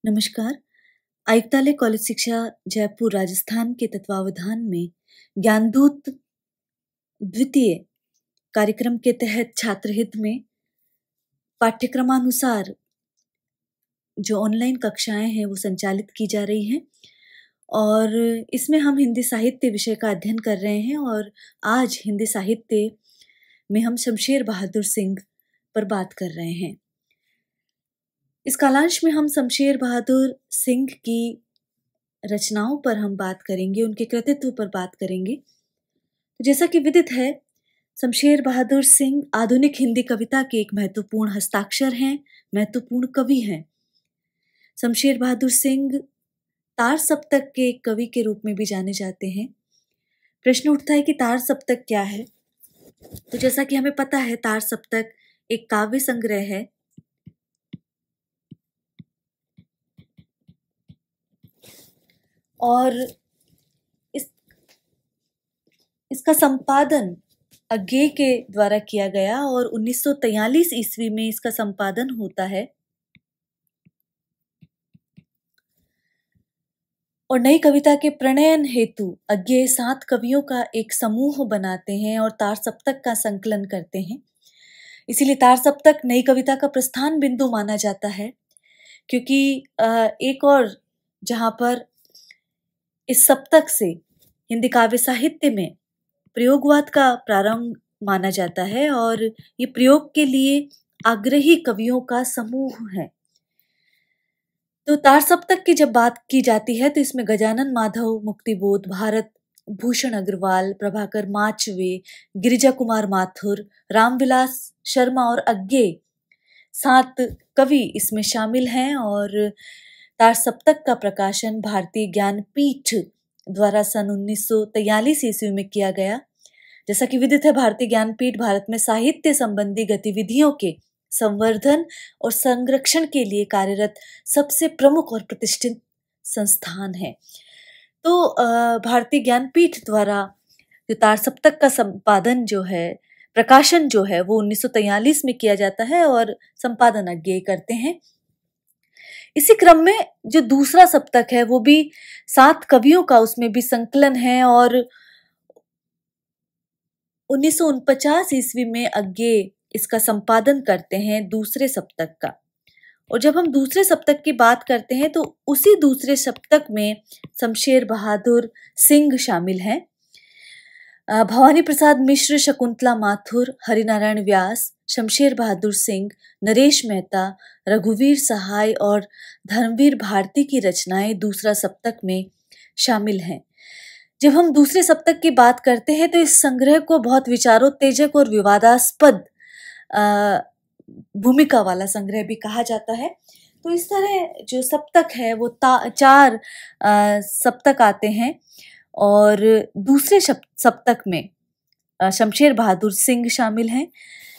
नमस्कार। आयुक्तालय कॉलेज शिक्षा जयपुर राजस्थान के तत्वावधान में ज्ञानदूत द्वितीय कार्यक्रम के तहत छात्र हित में पाठ्यक्रमानुसार जो ऑनलाइन कक्षाएं हैं वो संचालित की जा रही हैं और इसमें हम हिंदी साहित्य विषय का अध्ययन कर रहे हैं और आज हिंदी साहित्य में हम शमशेर बहादुर सिंह पर बात कर रहे हैं। इस कालांश में हम शमशेर बहादुर सिंह की रचनाओं पर हम बात करेंगे, उनके कृतित्व पर बात करेंगे। तो जैसा कि विदित है, शमशेर बहादुर सिंह आधुनिक हिंदी कविता के एक महत्वपूर्ण हस्ताक्षर हैं, महत्वपूर्ण कवि हैं। शमशेर बहादुर सिंह तार सप्तक के एक कवि के रूप में भी जाने जाते हैं। प्रश्न उठता है कि तार सप्तक क्या है? तो जैसा कि हमें पता है, तार सप्तक एक काव्य संग्रह है और इसका संपादन अज्ञे के द्वारा किया गया और 1943 ईस्वी में इसका संपादन होता है और नई कविता के प्रणयन हेतु अज्ञे 7 कवियों का एक समूह बनाते हैं और तार सप्तक का संकलन करते हैं। इसीलिए तार सप्तक नई कविता का प्रस्थान बिंदु माना जाता है, क्योंकि एक और जहां पर इस सप्तक से हिंदी काव्य साहित्य में प्रयोगवाद का प्रारंभ माना जाता है और ये प्रयोग के लिए आग्रही कवियों का समूह है। तो तार सप्तक की जब बात की जाती है तो इसमें गजानन माधव, मुक्तिबोध, भारत भूषण अग्रवाल, प्रभाकर माचवे, गिरिजा कुमार माथुर, रामविलास शर्मा और अज्ञे 7 कवि इसमें शामिल हैं और तार सप्तक का प्रकाशन भारतीय ज्ञानपीठ द्वारा सन 1943 ईस्वी में किया गया। जैसा कि विदित है, भारतीय ज्ञानपीठ भारत में साहित्य संबंधी गतिविधियों के संवर्धन और संरक्षण के लिए कार्यरत सबसे प्रमुख और प्रतिष्ठित संस्थान है। तो भारतीय ज्ञानपीठ द्वारा जो तार सप्तक का संपादन जो है, प्रकाशन जो है, वो 1943 में किया जाता है और संपादन अज्ञे करते हैं। इसी क्रम में जो दूसरा सप्तक है वो भी 7 कवियों का उसमें भी संकलन है और 1949 ईस्वी में अज्ञे इसका संपादन करते हैं दूसरे सप्तक का। और जब हम दूसरे सप्तक की बात करते हैं तो उसी दूसरे सप्तक में शमशेर बहादुर सिंह शामिल हैं। भवानी प्रसाद मिश्र, शकुंतला माथुर, हरिनारायण व्यास, शमशेर बहादुर सिंह, नरेश मेहता, रघुवीर सहाय और धर्मवीर भारती की रचनाएं दूसरा सप्तक में शामिल हैं। जब हम दूसरे सप्तक की बात करते हैं तो इस संग्रह को बहुत विचारोत्तेजक और विवादास्पद भूमिका वाला संग्रह भी कहा जाता है। तो इस तरह जो सप्तक है वो 4 सप्तक आते हैं और दूसरे सप्तक में शमशेर बहादुर सिंह शामिल हैं।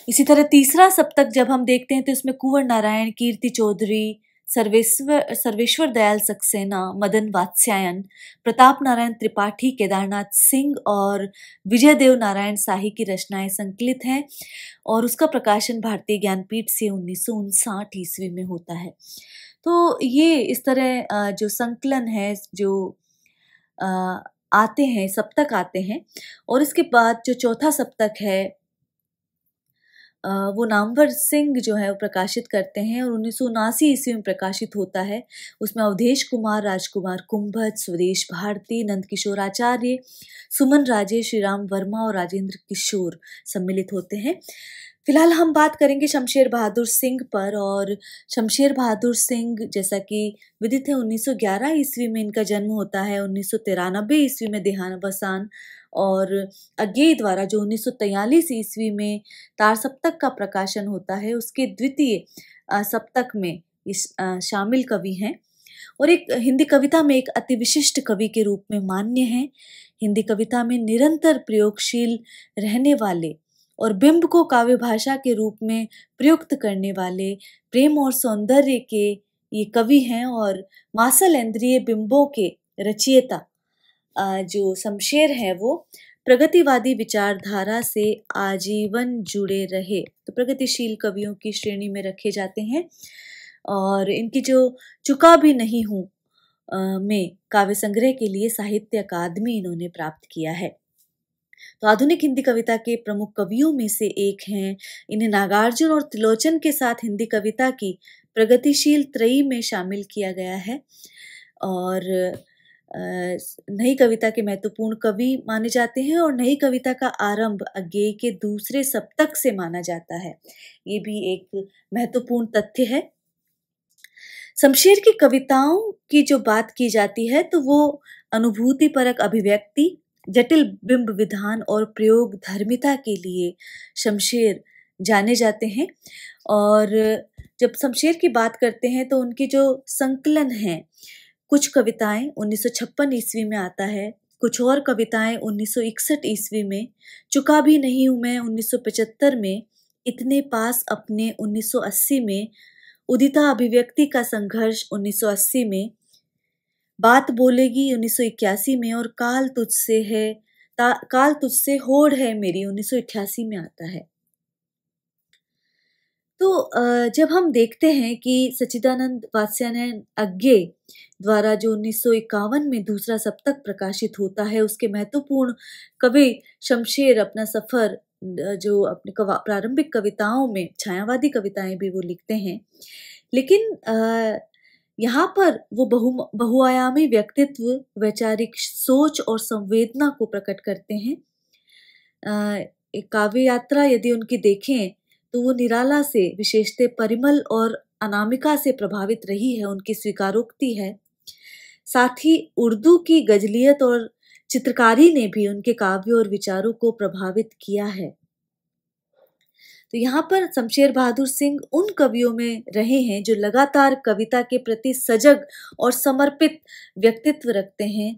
इसी तरह तीसरा सप्तक जब हम देखते हैं तो इसमें कुंवर नारायण, कीर्ति चौधरी, सर्वेश्वर दयाल सक्सेना, मदन वात्स्यायन, प्रताप नारायण त्रिपाठी, केदारनाथ सिंह और विजय देव नारायण शाही की रचनाएं संकलित हैं और उसका प्रकाशन भारतीय ज्ञानपीठ से 1959 ईस्वी में होता है। तो ये इस तरह जो संकलन है, जो आते हैं, सप्तक आते हैं और इसके बाद जो चौथा सप्तक है वो नामवर सिंह जो है वो प्रकाशित करते हैं और 1979 ईस्वी में प्रकाशित होता है। उसमें अवधेश कुमार, राजकुमार कुंभत, स्वदेश भारती, नंदकिशोर आचार्य, सुमन राजे, श्रीराम वर्मा और राजेंद्र किशोर सम्मिलित होते हैं। फिलहाल हम बात करेंगे शमशेर बहादुर सिंह पर और शमशेर बहादुर सिंह जैसा कि विदित है 1911 ईस्वी में इनका जन्म होता है, 1993 ईस्वी में देहावसान और अज्ञे द्वारा जो 1943 ईस्वी में तार सप्तक का प्रकाशन होता है उसके द्वितीय सप्तक में इस शामिल कवि हैं और एक हिंदी कविता में एक अति विशिष्ट कवि के रूप में मान्य हैं। हिंदी कविता में निरंतर प्रयोगशील रहने वाले और बिंब को काव्य भाषा के रूप में प्रयुक्त करने वाले प्रेम और सौंदर्य के ये कवि हैं और मासल इंद्रिय बिंबों के रचयिता जो शमशेर है वो प्रगतिवादी विचारधारा से आजीवन जुड़े रहे, तो प्रगतिशील कवियों की श्रेणी में रखे जाते हैं। और इनकी जो चुका भी नहीं हूँ में काव्य संग्रह के लिए साहित्य अकादमी इन्होंने प्राप्त किया है। तो आधुनिक हिंदी कविता के प्रमुख कवियों में से एक हैं। इन्हें नागार्जुन और त्रिलोचन के साथ हिंदी कविता की प्रगतिशील त्रयी में शामिल किया गया है और नई कविता के महत्वपूर्ण कवि माने जाते हैं और नई कविता का आरंभ अज्ञेय के दूसरे सप्तक से माना जाता है। ये भी एक महत्वपूर्ण तथ्य है। शमशेर की कविताओं की जो बात की जाती है तो वो अनुभूति परक अभिव्यक्ति, जटिल बिंब विधान और प्रयोग धर्मिता के लिए शमशेर जाने जाते हैं। और जब शमशेर की बात करते हैं तो उनकी जो संकलन है, कुछ कविताएं 1956 ईस्वी में आता है, कुछ और कविताएं 1961 ईस्वी में, चुका भी नहीं हूं मैं 1975 में, इतने पास अपने 1980 में, उदिता अभिव्यक्ति का संघर्ष 1980 में, बात बोलेगी 1981 में और काल तुझसे होड़ है मेरी 1988 में आता है। तो जब हम देखते हैं कि सच्चिदानंद वात्स्यायन अज्ञेय द्वारा जो 1951 में दूसरा सप्तक प्रकाशित होता है, उसके महत्वपूर्ण कवि शमशेर अपना सफर जो अपने प्रारंभिक कविताओं में छायावादी कविताएं भी वो लिखते हैं, लेकिन यहाँ पर वो बहुआयामी व्यक्तित्व, वैचारिक सोच और संवेदना को प्रकट करते हैं। एक काव्य यात्रा यदि उनकी देखें तो वो निराला से विशेषतः परिमल और अनामिका से प्रभावित रही है, उनकी स्वीकारोक्ति है। साथ ही उर्दू की गजलियत और चित्रकारी ने भी उनके काव्य और विचारों को प्रभावित किया है। तो यहाँ पर शमशेर बहादुर सिंह उन कवियों में रहे हैं जो लगातार कविता के प्रति सजग और समर्पित व्यक्तित्व रखते हैं।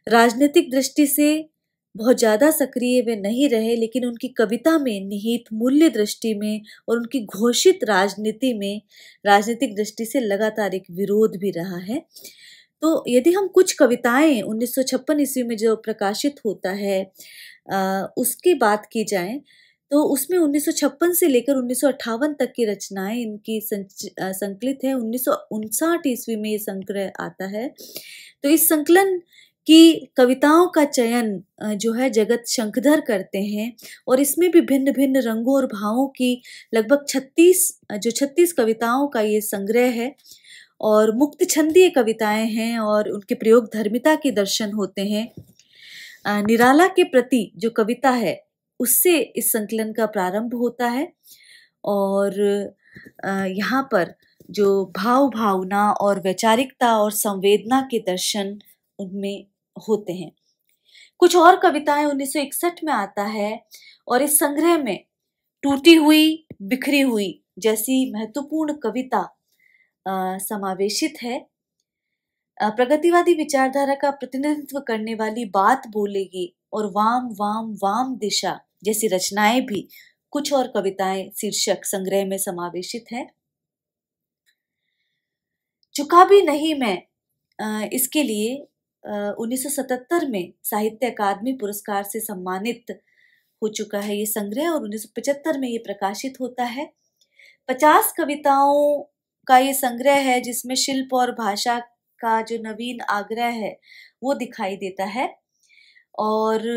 राजनीतिक दृष्टि से बहुत ज़्यादा सक्रिय वे नहीं रहे, लेकिन उनकी कविता में निहित मूल्य दृष्टि में और उनकी घोषित राजनीति में राजनीतिक दृष्टि से लगातार एक विरोध भी रहा है। तो यदि हम कुछ कविताएं 1956 ईस्वी में जो प्रकाशित होता है उसकी बात की जाए तो उसमें 1956 से लेकर 1958 तक की रचनाएं इनकी संकलित है। 1959 ईस्वी में ये संग्रह आता है। तो इस संकलन की कविताओं का चयन जो है जगत शंखधर करते हैं और इसमें भी भिन्न भिन्न रंगों और भावों की लगभग 36 कविताओं का ये संग्रह है और मुक्त छंदीय कविताएं हैं और उनके प्रयोग धर्मिता के दर्शन होते हैं। निराला के प्रति जो कविता है उससे इस संकलन का प्रारंभ होता है और यहाँ पर जो भावना और वैचारिकता और संवेदना के दर्शन उनमें होते हैं। कुछ और कविताएं 1961 में आता है और इस संग्रह में टूटी हुई बिखरी हुई जैसी महत्वपूर्ण कविता समावेशित है। प्रगतिवादी विचारधारा का प्रतिनिधित्व करने वाली बात बोलेगी और वाम वाम वाम दिशा जैसी रचनाएं भी कुछ और कविताएं शीर्षक संग्रह में समावेशित है। चुका भी नहीं मैं इसके लिए 1977 में साहित्य अकादमी पुरस्कार से सम्मानित हो चुका है ये संग्रह और 1975 में ये प्रकाशित होता है। 50 कविताओं का ये संग्रह है जिसमें शिल्प और भाषा का जो नवीन आग्रह है वो दिखाई देता है और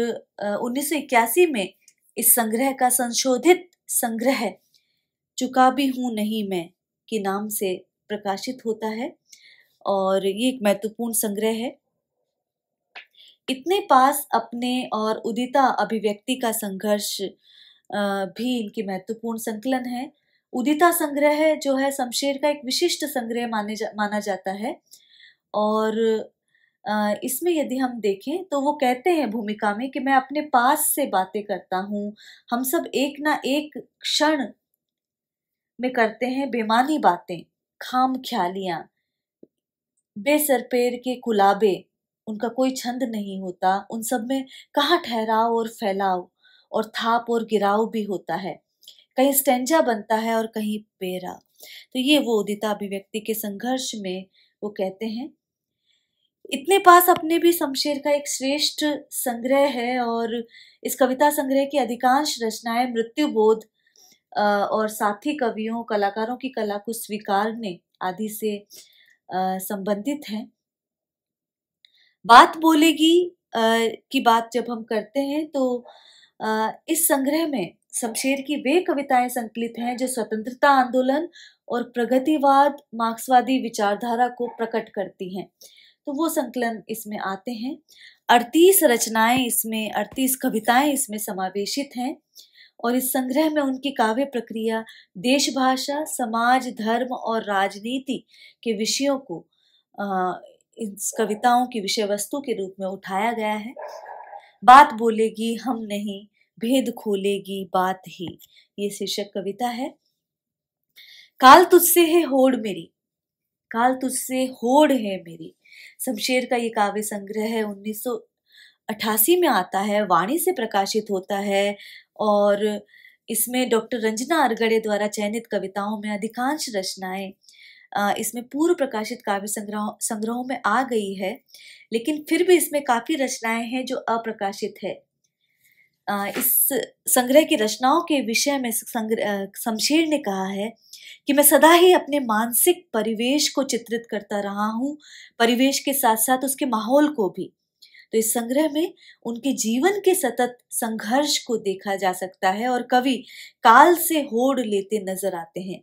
1981 में इस संग्रह का संशोधित संग्रह चुका भी हूं नहीं मैं के नाम से प्रकाशित होता है और ये एक महत्वपूर्ण संग्रह है। इतने पास अपने और उदिता अभिव्यक्ति का संघर्ष भी इनकी महत्वपूर्ण संकलन है। उदिता संग्रह जो है शमशेर का एक विशिष्ट संग्रह माना जाता है और इसमें यदि हम देखें तो वो कहते हैं भूमिका में कि मैं अपने पास से बातें करता हूँ, हम सब एक ना एक क्षण में करते हैं बेमानी बातें, खाम ख्यालियां, बेसरपेर के कुलाबे, उनका कोई छंद नहीं होता, उन सब में कहाँ ठहराव और फैलाव और थाप और गिराव भी होता है, कहीं स्टेंजा बनता है और कहीं पेरा। तो ये वो उदिता अभिव्यक्ति के संघर्ष में वो कहते हैं। इतने पास अपने भी शमशेर का एक श्रेष्ठ संग्रह है और इस कविता संग्रह की अधिकांश रचनाएं मृत्युबोध और साथी कवियों कलाकारों की कला को स्वीकारने आदि से संबंधित हैं। बात बोलेगी की बात जब हम करते हैं तो इस संग्रह में शमशेर की वे कविताएं संकलित हैं जो स्वतंत्रता आंदोलन और प्रगतिवाद मार्क्सवादी विचारधारा को प्रकट करती हैं। तो वो संकलन इसमें आते हैं। 38 रचनाएं इसमें 38 कविताएं इसमें समावेशित हैं और इस संग्रह में उनकी काव्य प्रक्रिया देश भाषा समाज धर्म और राजनीति के विषयों को इस कविताओं की विषय वस्तु के रूप में उठाया गया है। बात बोलेगी हम नहीं भेद खोलेगी बात ही, ये शीर्षक कविता है। काल तुझसे है होड़ मेरी, काल तुझसे होड़ है मेरी, शमशेर का ये काव्य संग्रह है 1988 में आता है, वाणी से प्रकाशित होता है और इसमें डॉक्टर रंजना अरगड़े द्वारा चयनित कविताओं में अधिकांश रचनाएं इसमें पूर्व प्रकाशित काव्य संग्रहों में आ गई है, लेकिन फिर भी इसमें काफी रचनाएं हैं जो अप्रकाशित है। इस संग्रह की रचनाओं के विषय में शमशेर ने कहा है कि मैं सदा ही अपने मानसिक परिवेश को चित्रित करता रहा हूँ, परिवेश के साथ साथ उसके माहौल को भी। तो इस संग्रह में उनके जीवन के सतत संघर्ष को देखा जा सकता है और कवि काल से होड़ लेते नजर आते हैं।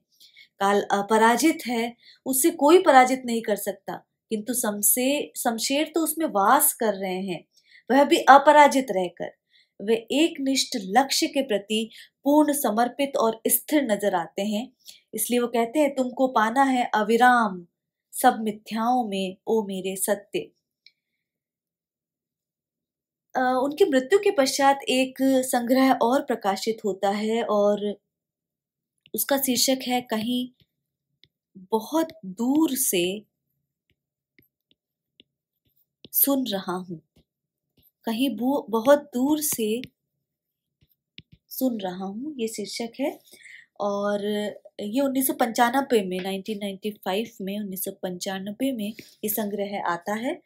काल अपराजित है, उससे कोई पराजित नहीं कर सकता, किंतु शमशेर तो उसमें वास कर रहे हैं, वह भी अपराजित रहकर। वे एक निष्ठ लक्ष्य के प्रति पूर्ण समर्पित और स्थिर नजर आते हैं। इसलिए वो कहते हैं तुमको पाना है अविराम सब मिथ्याओं में ओ मेरे सत्य। उनकी मृत्यु के पश्चात एक संग्रह और प्रकाशित होता है और उसका शीर्षक है कहीं बहुत दूर से सुन रहा हूं, कहीं बहुत दूर से सुन रहा हूं, ये शीर्षक है। और ये 1995 में 1995 में ये संग्रह आता है।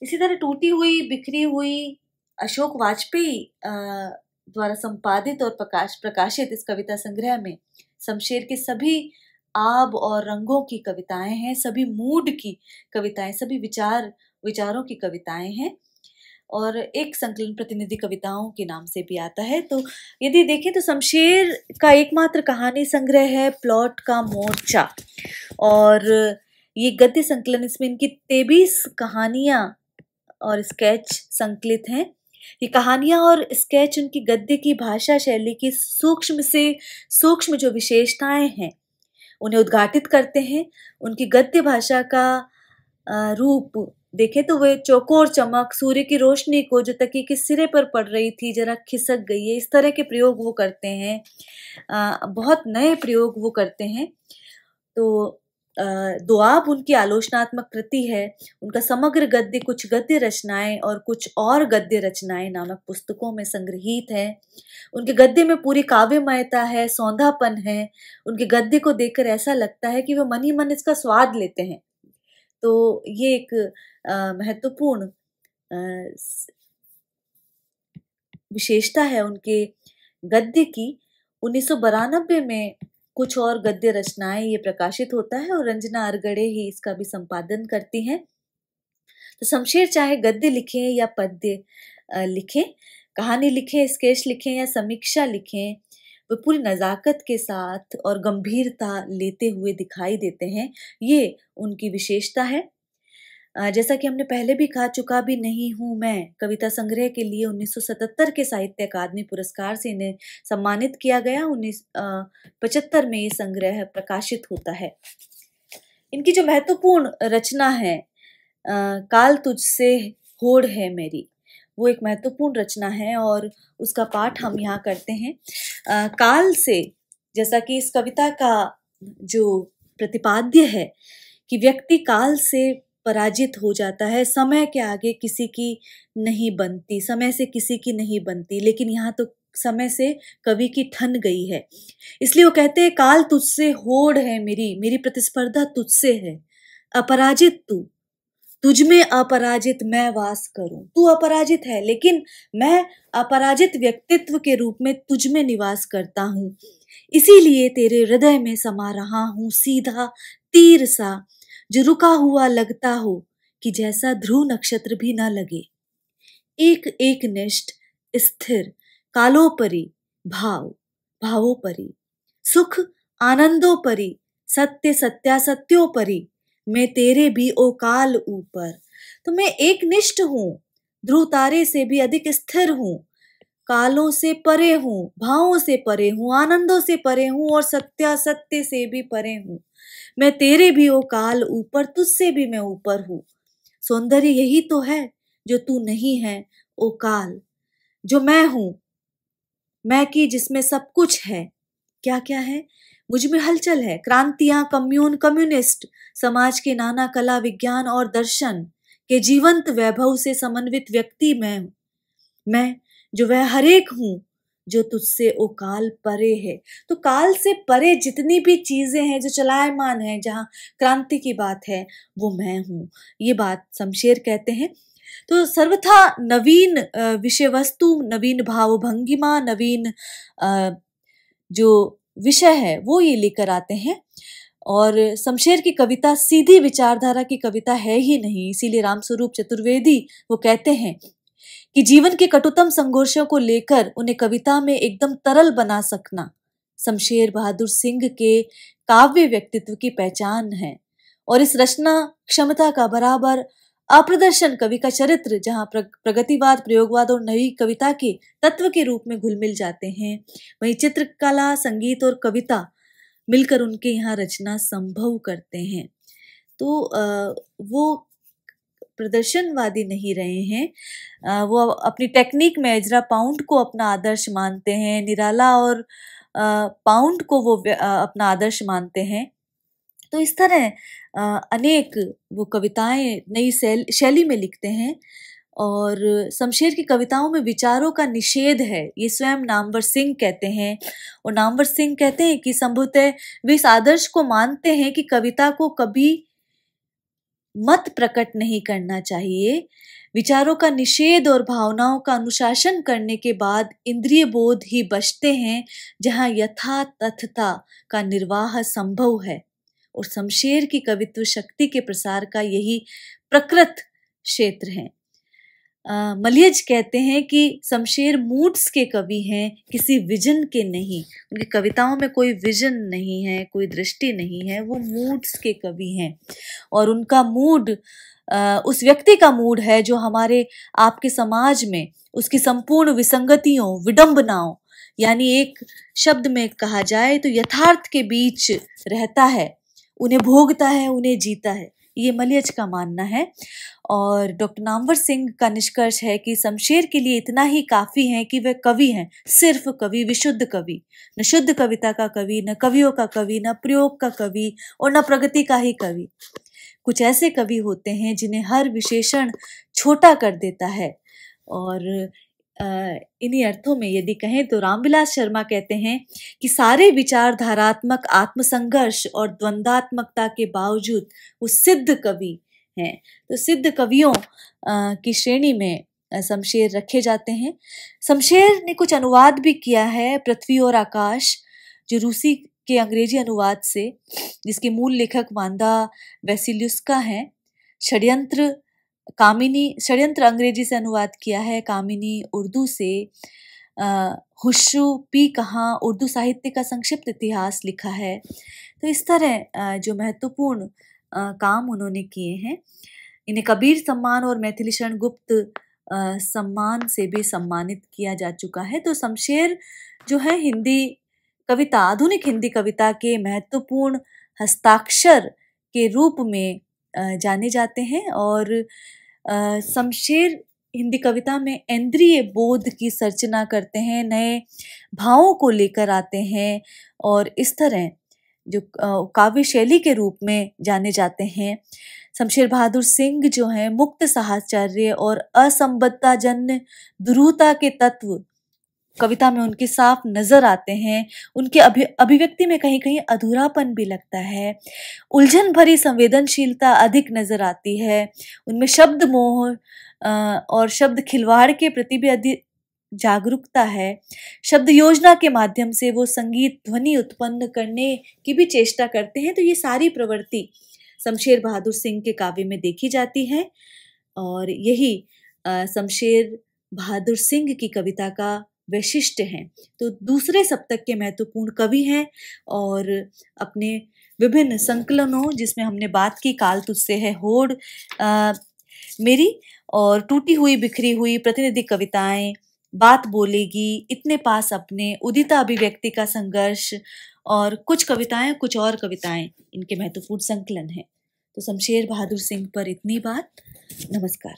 इसी तरह टूटी हुई बिखरी हुई अशोक वाजपेयी द्वारा संपादित और प्रकाशित इस कविता संग्रह में शमशेर के सभी आब और रंगों की कविताएं हैं, सभी मूड की कविताएं, सभी विचारों की कविताएं हैं और एक संकलन प्रतिनिधि कविताओं के नाम से भी आता है। तो यदि देखें तो शमशेर का एकमात्र कहानी संग्रह है प्लॉट का मोर्चा और ये गद्य संकलन, इसमें इनकी 23 कहानियां और स्केच संकलित हैं। ये कहानियां और स्केच उनकी गद्य की भाषा शैली की सूक्ष्म से सूक्ष्म जो विशेषताएं हैं उन्हें उद्घाटित करते हैं। उनकी गद्य भाषा का रूप देखें तो वे चौकोर चमक, सूर्य की रोशनी को जो तकिए के सिरे पर पड़ रही थी जरा खिसक गई है, इस तरह के प्रयोग वो करते हैं। बहुत नए प्रयोग वो करते हैं। तो दुआब उनकी आलोचनात्मक कृति है। उनका समग्र गद्य कुछ गद्य रचनाएं और कुछ और गद्य रचनाएं नामक पुस्तकों में संग्रहित है। उनके गद्य में पूरी काव्यमयता है, सौंधापन है। उनके गद्य को देखकर ऐसा लगता है कि वे मन ही मन इसका स्वाद लेते हैं। तो ये एक महत्वपूर्ण विशेषता है उनके गद्य की। 1992 में कुछ और गद्य रचनाएं ये प्रकाशित होता है और रंजना अरगड़े ही इसका भी संपादन करती हैं। तो शमशेर चाहे गद्य लिखें या पद्य लिखें, कहानी लिखें, स्केच लिखें या समीक्षा लिखें, वे पूरी नजाकत के साथ और गंभीरता लेते हुए दिखाई देते हैं। ये उनकी विशेषता है। जैसा कि हमने पहले भी कहा, चुका भी नहीं हूं मैं कविता संग्रह के लिए 1977 के साहित्य अकादमी पुरस्कार से इन्हें सम्मानित किया गया। 1975 में ये संग्रह प्रकाशित होता है। इनकी जो महत्वपूर्ण रचना है काल तुझसे होड़ है मेरी, वो एक महत्वपूर्ण रचना है और उसका पाठ हम यहाँ करते हैं। काल से, जैसा कि इस कविता का जो प्रतिपाद्य है कि व्यक्ति काल से पराजित हो जाता है, समय के आगे किसी की नहीं बनती, समय से किसी की नहीं बनती, लेकिन यहाँ तो समय से कवि की ठन गई है। इसलिए वो कहते हैं काल तुझसे होड़ है मेरी, मेरी प्रतिस्पर्धा तुझसे है, अपराजित तू, तुझ में अपराजित मैं वास करूं। तू अपराजित है, लेकिन मैं अपराजित व्यक्तित्व के रूप में तुझ में निवास करता हूं। इसीलिए तेरे हृदय में समा रहा हूं, सीधा तीर सा, जो रुका हुआ लगता हो कि जैसा ध्रुव नक्षत्र भी न लगे। एक एक निष्ठ स्थिर कालोपरि भाव, भावोपरि सुख आनंदोपरि, सत्य सत्यासत्योपरि, मैं तेरे भी ओ काल ऊपर। तो मैं एक निष्ठ हूं, ध्रुव तारे से भी अधिक स्थिर हूं, कालों से परे हूं, भावों से परे हूं, आनंदों से परे हूं और सत्यासत्य से भी परे हूं। मैं तेरे भी ओ काल ऊपर, तुझसे भी मैं ऊपर हूं। सौंदर्य यही तो है जो तू नहीं है ओ काल, जो मैं हूं, मैं की जिसमें सब कुछ है। क्या क्या है? मुझ में हलचल है, क्रांतियां, कम्युनिस्ट, समाज के नाना कला, विज्ञान और दर्शन के जीवंत वैभव से समन्वित व्यक्ति मैं जो वह हरेक हूं जो तुझसे ओ काल परे है। तो काल से परे जितनी भी चीजें हैं जो चलायमान है, जहां क्रांति की बात है, वो मैं हूं। ये बात शमशेर कहते हैं। तो सर्वथा नवीन विषय वस्तु, नवीन भाव भंगिमा, नवीन जो विषय है वो ये लेकर आते हैं। और शमशेर की कविता सीधी विचारधारा की कविता है ही नहीं। इसीलिए रामस्वरूप चतुर्वेदी वो कहते हैं कि जीवन के कटुतम संघर्षों को लेकर उन्हें कविता में एकदम तरल बना सकना शमशेर बहादुर सिंह के काव्य व्यक्तित्व की पहचान है। और इस रचना क्षमता का बराबर अप्रदर्शन कवि का चरित्र, जहां प्रगतिवाद, प्रयोगवाद और नई कविता के तत्व के रूप में घुल मिल जाते हैं, वहीं चित्रकला, संगीत और कविता मिलकर उनके यहाँ रचना संभव करते हैं। तो वो प्रदर्शनवादी नहीं रहे हैं। वो अपनी टेक्निक में एजरा पाउंड को अपना आदर्श मानते हैं, निराला और पाउंड को वो अपना आदर्श मानते हैं। तो इस तरह अनेक वो कविताएं नई शैली में लिखते हैं। और शमशेर की कविताओं में विचारों का निषेध है, ये स्वयं नामवर सिंह कहते हैं। और नामवर सिंह कहते हैं कि संभवतः वे इस आदर्श को मानते हैं कि कविता को कभी मत प्रकट नहीं करना चाहिए। विचारों का निषेध और भावनाओं का अनुशासन करने के बाद इंद्रिय बोध ही बचते हैं, जहां यथा तथता का निर्वाह संभव है। और शमशेर की कवित्व शक्ति के प्रसार का यही प्रकृत क्षेत्र है। मलियज कहते हैं कि शमशेर मूड्स के कवि हैं, किसी विजन के नहीं। उनकी कविताओं में कोई विजन नहीं है, कोई दृष्टि नहीं है, वो मूड्स के कवि हैं। और उनका मूड उस व्यक्ति का मूड है जो हमारे आपके समाज में उसकी संपूर्ण विसंगतियों, विडंबनाओं, यानी एक शब्द में कहा जाए तो यथार्थ के बीच रहता है, उन्हें भोगता है, उन्हें जीता है। ये मलियज का मानना है। और डॉक्टर नामवर सिंह का निष्कर्ष है कि शमशेर के लिए इतना ही काफी है कि वह कवि हैं, सिर्फ कवि, विशुद्ध कवि, न शुद्ध कविता का कवि, न कवियों का कवि, न प्रयोग का कवि और न प्रगति का ही कवि। कुछ ऐसे कवि होते हैं जिन्हें हर विशेषण छोटा कर देता है। और इन्हीं अर्थों में यदि कहें तो रामविलास शर्मा कहते हैं कि सारे विचारधारात्मक आत्मसंघर्ष और द्वंद्वात्मकता के बावजूद वो सिद्ध कवि हैं। तो सिद्ध कवियों की श्रेणी में शमशेर रखे जाते हैं। शमशेर ने कुछ अनुवाद भी किया है, पृथ्वी और आकाश, जो रूसी के अंग्रेजी अनुवाद से, जिसके मूल लेखक वांदा वैसिल्युस्का हैं। षड्यंत्र अंग्रेजी से अनुवाद किया है, कामिनी उर्दू से, हुश्रू पी कहाँ उर्दू साहित्य का संक्षिप्त इतिहास लिखा है। तो इस तरह जो महत्वपूर्ण काम उन्होंने किए हैं। इन्हें कबीर सम्मान और मैथिली शरण गुप्त सम्मान से भी सम्मानित किया जा चुका है। तो शमशेर जो है हिंदी कविता, आधुनिक हिंदी कविता के महत्वपूर्ण हस्ताक्षर के रूप में जाने जाते हैं। और शमशेर हिंदी कविता में इंद्रिय बोध की सर्चना करते हैं, नए भावों को लेकर आते हैं और इस तरह जो काव्य शैली के रूप में जाने जाते हैं। शमशेर बहादुर सिंह जो हैं मुक्त साहचर्य और असंबद्धता जन्य दुरूहता के तत्व कविता में उनके साफ नजर आते हैं। उनके अभिव्यक्ति में कहीं कहीं अधूरापन भी लगता है। उलझन भरी संवेदनशीलता अधिक नजर आती है। उनमें शब्द मोह और शब्द खिलवाड़ के प्रति भी अधिक जागरूकता है। शब्द योजना के माध्यम से वो संगीत ध्वनि उत्पन्न करने की भी चेष्टा करते हैं। तो ये सारी प्रवृत्ति शमशेर बहादुर सिंह के काव्य में देखी जाती है और यही शमशेर बहादुर सिंह की कविता का वैशिष्ट्य है। तो दूसरे सप्तक के महत्वपूर्ण कवि हैं और अपने विभिन्न संकलनों, जिसमें हमने बात की काल तुझसे है होड़, मेरी और टूटी हुई बिखरी हुई प्रतिनिधि कविताएं, बात बोलेगी, इतने पास अपने, उदिता अभिव्यक्ति का संघर्ष और कुछ कविताएं, कुछ और कविताएं इनके महत्वपूर्ण संकलन हैं। तो शमशेर बहादुर सिंह पर इतनी बात। नमस्कार।